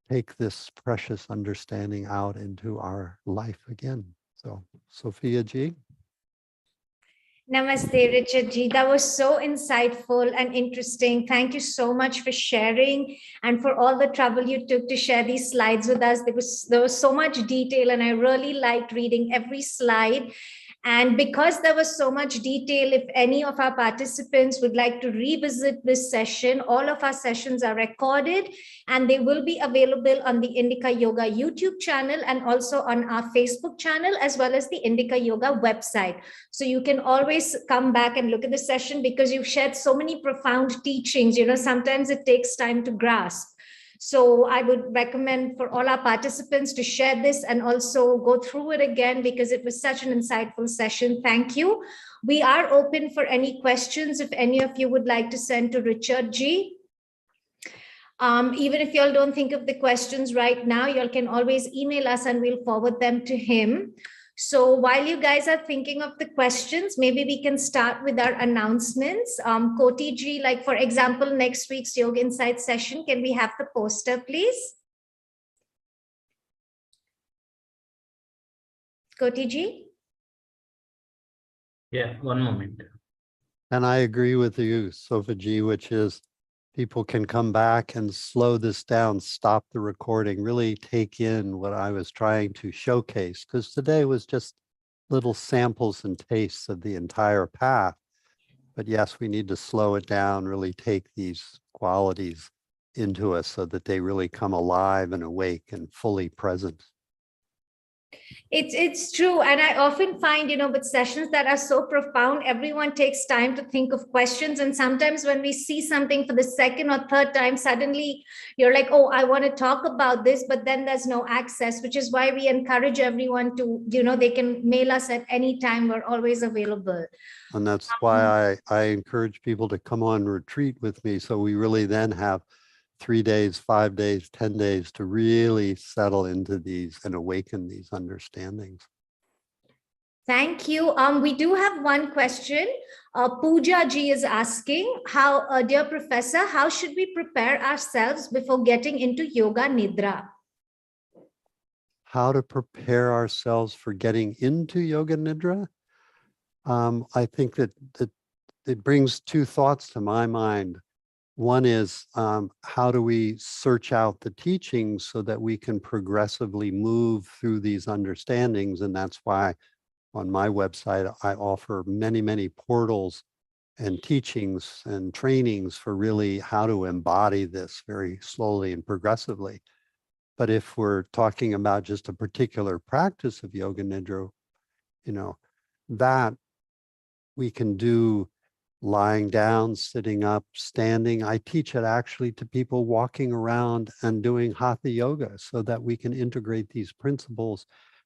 Speaker 2: take this precious understanding out into our life again. So, Sophia G.
Speaker 1: Namaste, Richard Ji. That was so insightful and interesting. Thank you so much for sharing and for all the trouble you took to share these slides with us. There was so much detail, and I really liked reading every slide. And because there was so much detail, if any of our participants would like to revisit this session, all of our sessions are recorded and they will be available on the Indica Yoga YouTube channel and also on our Facebook channel, as well as the Indica Yoga website. So you can always come back and look at the session because you've shared so many profound teachings. You know, sometimes it takes time to grasp. So I would recommend for all our participants to share this and also go through it again because it was such an insightful session. Thank you. We are open for any questions if any of you would like to send to Richard G. Even if y'all don't think of the questions right now, y'all can always email us and we'll forward them to him. So while you guys are thinking of the questions, maybe we can start with our announcements. Koti ji, like for example, next week's Yoga Insight session, can we have the poster, please? Koti ji?
Speaker 3: Yeah, one moment.
Speaker 2: And I agree with you, Sophia G, which is people can come back and slow this down, stop the recording, really take in what I was trying to showcase, because today was just little samples and tastes of the entire path. But yes, we need to slow it down, really take these qualities into us so that they really come alive and awake and fully present.
Speaker 1: It's true. And I often find, you know, with sessions that are so profound, everyone takes time to think of questions. And sometimes when we see something for the second or third time, suddenly you're like, oh, I want to talk about this, but then there's no access, which is why we encourage everyone to, you know, they can mail us at any time. We're always available.
Speaker 2: And that's why I encourage people to come on retreat with me. So we really then have 3 days, 5 days, 10 days to really settle into these and awaken these understandings.
Speaker 1: Thank you. We do have one question. Pooja ji is asking, dear professor, how should we prepare ourselves before getting into Yoga Nidra?
Speaker 2: How to prepare ourselves for getting into Yoga Nidra? I think that it brings two thoughts to my mind. One is how do we search out the teachings so that we can progressively move through these understandings? And that's why on my website, I offer many, many portals and teachings and trainings for really how to embody this very slowly and progressively. But if we're talking about just a particular practice of Yoga Nidra, that we can do lying down, sitting up, standing. I teach it actually to people walking around and doing hatha yoga so that we can integrate these principles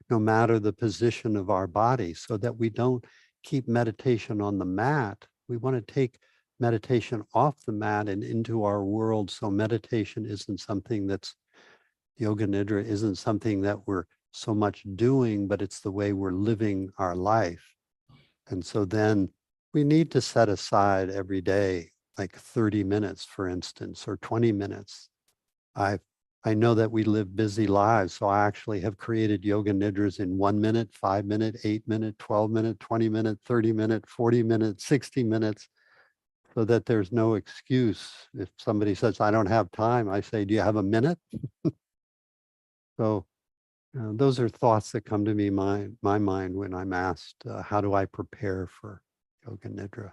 Speaker 2: no matter the position of our body, so that we don't keep meditation on the mat. We want to take meditation off the mat and into our world. So meditation isn't something that's, Yoga Nidra isn't something that we're so much doing, but it's the way we're living our life. And so then we need to set aside every day, like 30 minutes, for instance, or 20 minutes. I know that we live busy lives, so I actually have created Yoga Nidras in 1 minute, 5 minute, 8 minute, 12 minute, 20 minute, 30 minute, 40 minutes, 60 minutes, so that there's no excuse. If somebody says, I don't have time, I say, do you have a minute? So those are thoughts that come to me, my mind, when I'm asked, how do I prepare for Yoga Nidra?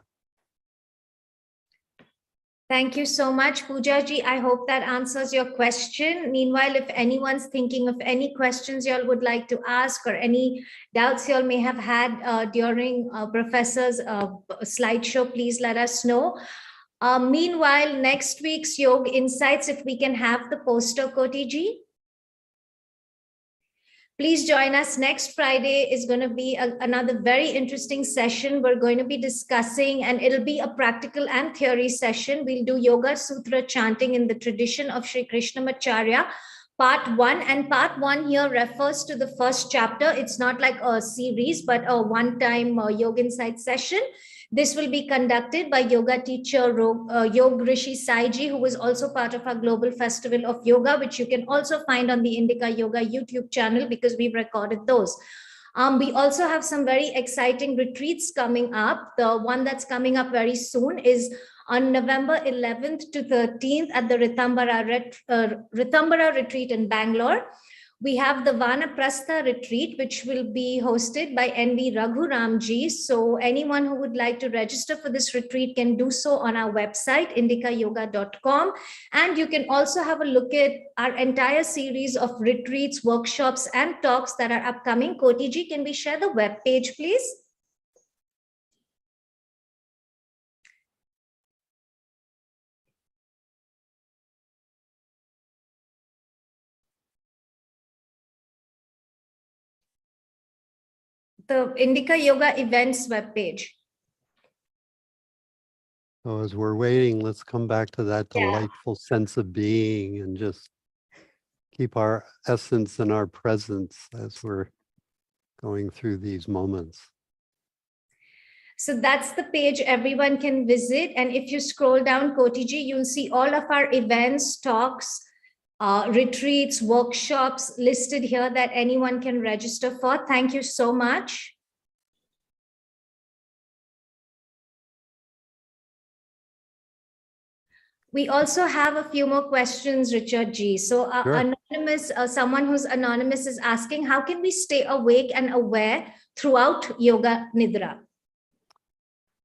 Speaker 1: Thank you so much, Poojaji. I hope that answers your question. Meanwhile, if anyone's thinking of any questions y'all would like to ask or any doubts y'all may have had during Professor's slideshow, please let us know. Meanwhile, next week's Yoga Insights, if we can have the poster, Kotiji. Please join us next Friday. Is going to be another very interesting session. We're going to be discussing, and it'll be a practical and theory session. We'll do Yoga Sutra chanting in the tradition of Sri Krishnamacharya, part 1. And part 1 here refers to the first chapter. It's not like a series, but a one-time Yoga Insight session. This will be conducted by yoga teacher Yog Rishi Saiji, who is also part of our Global Festival of Yoga, which you can also find on the Indica Yoga YouTube channel because we've recorded those. We also have some very exciting retreats coming up. The one that's coming up very soon is on November 11th to 13th at the Ritambara retreat in Bangalore. We have the Vanaprastha retreat, which will be hosted by NV Raghuramji. So anyone who would like to register for this retreat can do so on our website, indicayoga.com. And you can also have a look at our entire series of retreats, workshops, and talks that are upcoming. Kotiji, can we share the web page, please? The Indica Yoga events webpage.
Speaker 2: So as we're waiting, let's come back to that delightful sense of being and just keep our essence and our presence as we're going through these moments.
Speaker 1: So that's the page everyone can visit. And if you scroll down, Kotiji, you'll see all of our events, talks, retreats, workshops listed here that anyone can register for. Thank you so much. We also have a few more questions, Richard G. So
Speaker 2: Sure.
Speaker 1: Anonymous, someone who's anonymous is asking, how can we stay awake and aware throughout Yoga Nidra?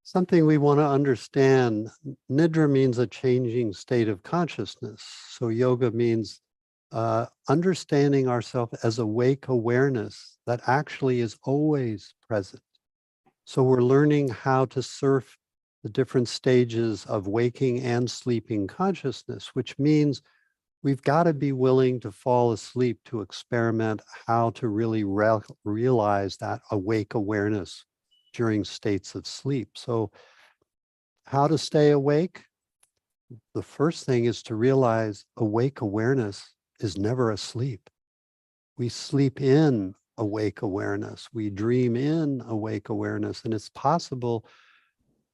Speaker 2: Something we want to understand. Nidra means a changing state of consciousness. So yoga means understanding ourselves as awake awareness that actually is always present. So we're learning how to surf the different stages of waking and sleeping consciousness, which means we've got to be willing to fall asleep to experiment how to really realize that awake awareness during states of sleep. So how to stay awake? The first thing is to realize awake awareness is never asleep. We sleep in awake awareness. We dream in awake awareness. And it's possible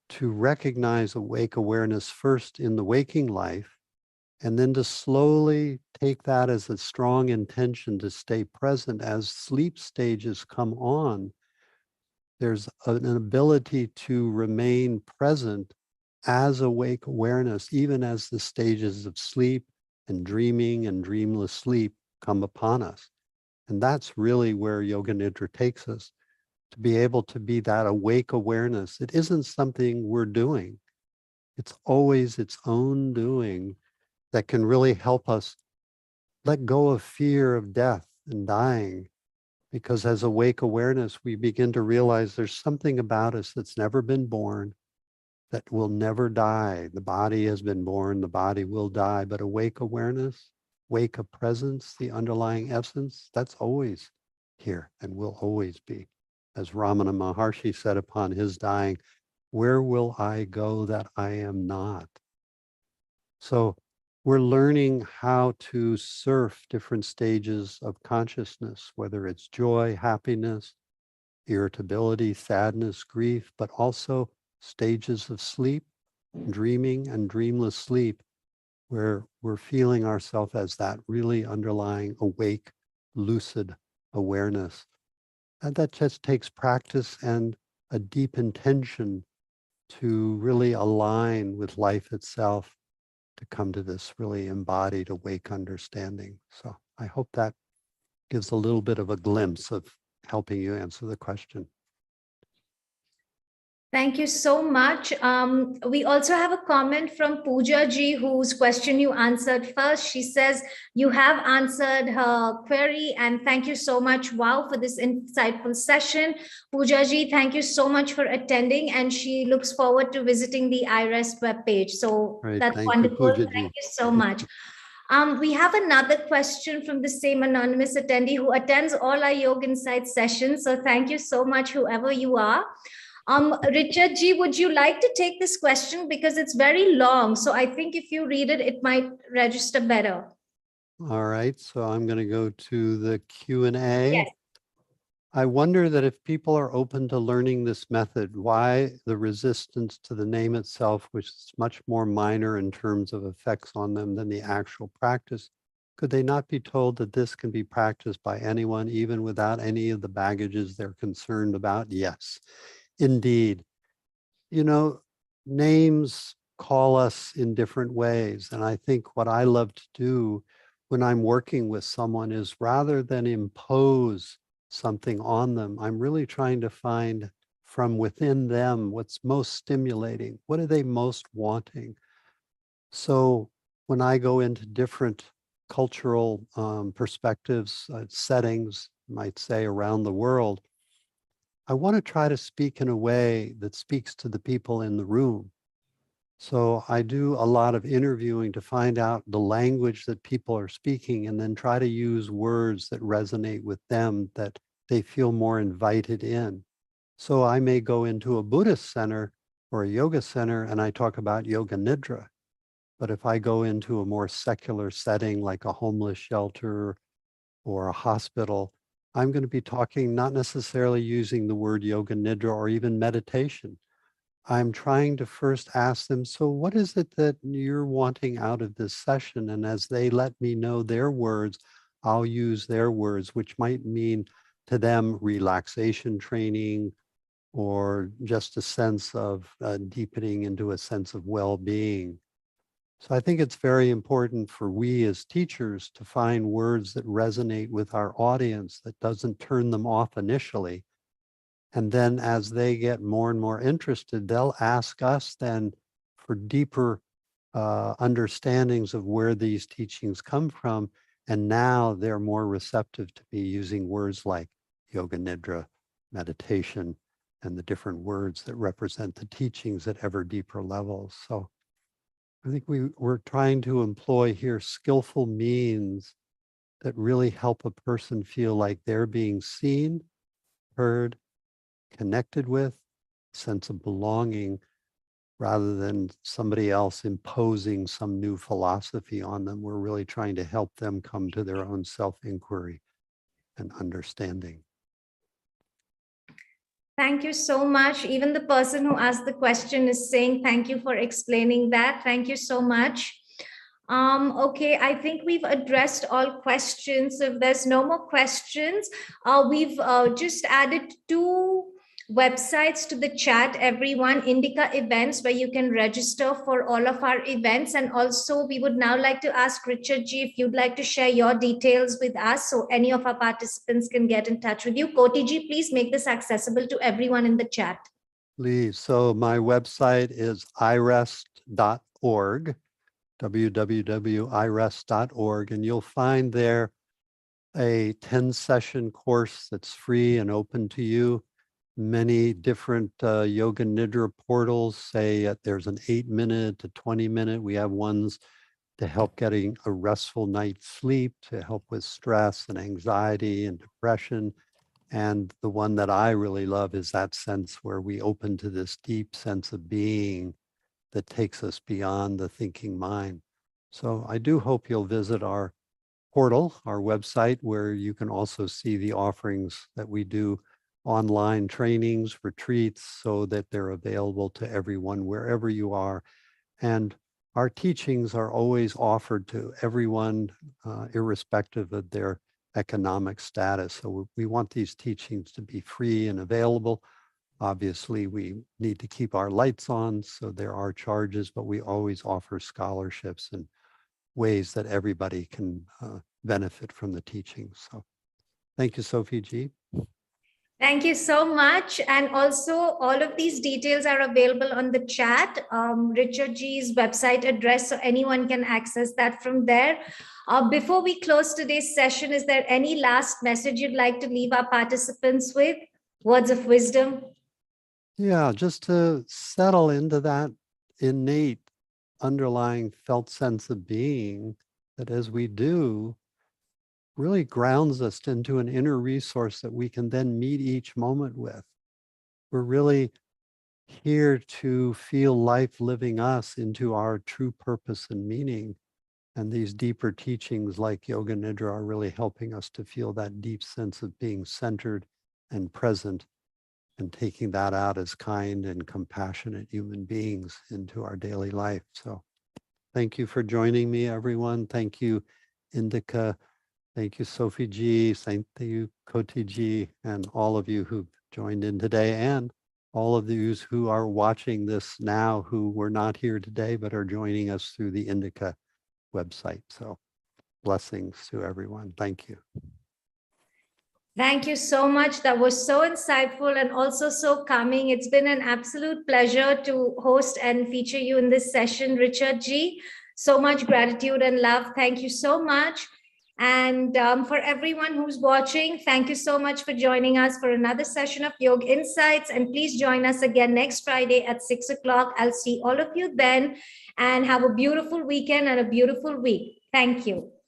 Speaker 2: to recognize awake awareness first in the waking life, and then to slowly take that as a strong intention to stay present as sleep stages come on. There's an ability to remain present as awake awareness, even as the stages of sleep and dreaming and dreamless sleep come upon us. And that's really where Yoga Nidra takes us. to be able to be that awake awareness. It isn't something we're doing. It's always its own doing that can really help us let go of fear of death and dying. Because as awake awareness, we begin to realize there's something about us that's never been born, that will never die. The body has been born, the body will die, but awake awareness, wake of presence, the underlying essence, that's always here and will always be. As Ramana Maharshi said upon his dying, where will I go that I am not? So we're learning how to surf different stages of consciousness, whether it's joy, happiness, irritability, sadness, grief, but also stages of sleep, dreaming and dreamless sleep, where we're feeling ourselves as that really underlying awake, lucid awareness. And that just takes practice and a deep intention to really align with life itself, to come to this really embodied awake understanding. So I hope that gives a little bit of a glimpse of helping you answer the question.
Speaker 1: Thank you so much. We also have a comment from Pooja ji, whose question you answered first. She says, you have answered her query, and thank you so much. Wow, for this insightful session. Pooja ji, thank you so much for attending, and she looks forward to visiting the iRest webpage. So
Speaker 2: Right.
Speaker 1: that's
Speaker 2: Thank
Speaker 1: wonderful.
Speaker 2: you, Pooja ji.
Speaker 1: Thank you so much. We have another question from the same anonymous attendee who attends all our Yoga Insight sessions. So thank you so much, whoever you are. Richard G, would you like to take this question? Because it's very long. So I think if you read it, it might register better.
Speaker 2: All right, so I'm going to go to the Q&A.
Speaker 1: Yes.
Speaker 2: I wonder that if people are open to learning this method, why the resistance to the name itself, which is much more minor in terms of effects on them than the actual practice? Could they not be told that this can be practiced by anyone, even without any of the baggages they're concerned about? Yes, indeed. You know, names call us in different ways. And I think what I love to do when I'm working with someone is, rather than impose something on them, I'm really trying to find from within them what's most stimulating. What are they most wanting? So when I go into different cultural perspectives, settings, might say around the world, I want to try to speak in a way that speaks to the people in the room. So I do a lot of interviewing to find out the language that people are speaking, and then try to use words that resonate with them, that they feel more invited in. So I may go into a Buddhist center or a yoga center and I talk about Yoga Nidra. But if I go into a more secular setting like a homeless shelter or a hospital, I'm going to be talking not necessarily using the word Yoga Nidra or even meditation. I'm trying to first ask them, so what is it that you're wanting out of this session? And as they let me know their words, I'll use their words, which might mean to them relaxation training or just a sense of deepening into a sense of well-being. So I think it's very important for we as teachers to find words that resonate with our audience, that doesn't turn them off initially. And then as they get more and more interested, they'll ask us then for deeper understandings of where these teachings come from. And now they're more receptive to be using words like Yoga Nidra, meditation, and the different words that represent the teachings at ever deeper levels. So I think we're trying to employ here skillful means that really help a person feel like they're being seen, heard, connected with, sense of belonging, rather than somebody else imposing some new philosophy on them. We're really trying to help them come to their own self-inquiry and understanding.
Speaker 1: Thank you so much. Even the person who asked the question is saying, thank you for explaining that. Thank you so much. Okay, I think we've addressed all questions. If there's no more questions, we've just added two websites to the chat, everyone. Indica Events, where you can register for all of our events. And also, we would now like to ask Richard G if you'd like to share your details with us so any of our participants can get in touch with you. Koti Ji, please make this accessible to everyone in the chat.
Speaker 2: Please. So my website is iRest.org, www.irest.org, and you'll find there a 10-session course that's free and open to you. Many different Yoga Nidra portals say there's an 8-minute to 20-minute. We have ones to help getting a restful night's sleep, to help with stress and anxiety and depression. And the one that I really love is that sense where we open to this deep sense of being that takes us beyond the thinking mind. So I do hope you'll visit our portal, our website, where you can also see the offerings that we do, online trainings, retreats, so that they're available to everyone wherever you are. And our teachings are always offered to everyone, irrespective of their economic status. So we want these teachings to be free and available. Obviously, we need to keep our lights on, so there are charges, but we always offer scholarships and ways that everybody can benefit from the teachings. So thank you, Sophie G.
Speaker 1: Thank you so much. And also, all of these details are available on the chat, Richard G's website address, so anyone can access that from there. Before we close today's session, is there any last message you'd like to leave our participants with? Words of wisdom?
Speaker 2: Yeah, just to settle into that innate underlying felt sense of being that as we do, really grounds us into an inner resource that we can then meet each moment with. We're really here to feel life living us into our true purpose and meaning. And these deeper teachings like Yoga Nidra are really helping us to feel that deep sense of being centered and present and taking that out as kind and compassionate human beings into our daily life. So thank you for joining me, everyone. Thank you, Indica. Thank you, Sophie G. Thank you, Koti G, and all of you who've joined in today, and all of those who are watching this now who were not here today but are joining us through the Indica website. So blessings to everyone. Thank you.
Speaker 1: Thank you so much. That was so insightful and also so calming. It's been an absolute pleasure to host and feature you in this session, Richard G. So much gratitude and love. Thank you so much. And for everyone who's watching, thank you so much for joining us for another session of Yoga Insights. And please join us again next Friday at 6 o'clock. I'll see all of you then, and have a beautiful weekend and a beautiful week. Thank you.